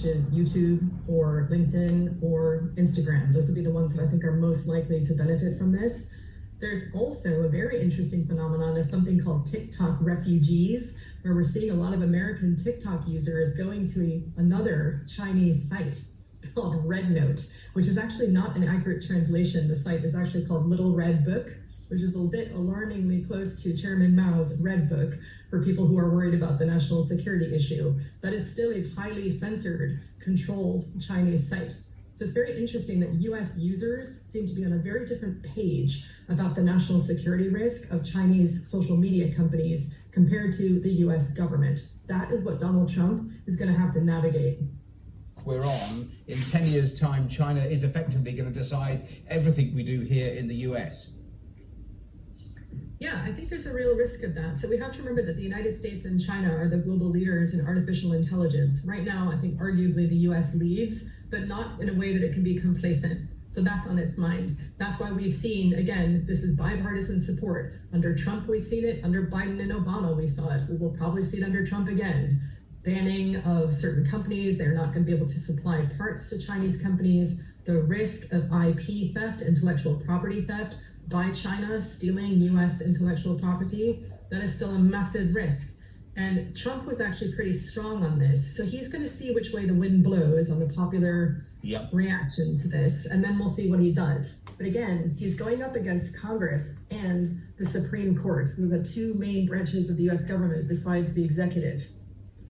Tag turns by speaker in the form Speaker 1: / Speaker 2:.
Speaker 1: which is YouTube or LinkedIn or Instagram. Those would be the ones that I think are most likely to benefit from this. There's also a very interesting phenomenon of something called TikTok refugees, where we're seeing a lot of American TikTok users going to another Chinese site called Red Note, which is actually not an accurate translation. The site is actually called Little Red Book, which is a bit alarmingly close to Chairman Mao's Red Book for people who are worried about the national security issue. That is still a highly censored, controlled Chinese site. So it's very interesting that US users seem to be on a very different page about the national security risk of Chinese social media companies compared to the US government. That is what Donald Trump is going to have to navigate.
Speaker 2: We're on, in 10 years' time, China is effectively going to decide everything we do here in the US.
Speaker 1: Yeah, I think there's a real risk of that. So we have to remember that the United States and China are the global leaders in artificial intelligence. Right now, I think arguably the US leads, but not in a way that it can be complacent. So that's on its mind. That's why we've seen, again, this is bipartisan support. Under Trump, we've seen it. Under Biden and Obama, we saw it. We will probably see it under Trump again. Banning of certain companies. They're not going to be able to supply parts to Chinese companies. The risk of IP theft, intellectual property theft, by China stealing US intellectual property, that is still a massive risk. And Trump was actually pretty strong on this. So he's going to see which way the wind blows on the popular reaction to this, and then we'll see what he does. But again, he's going up against Congress and the Supreme Court, the two main branches of the US government besides the executive.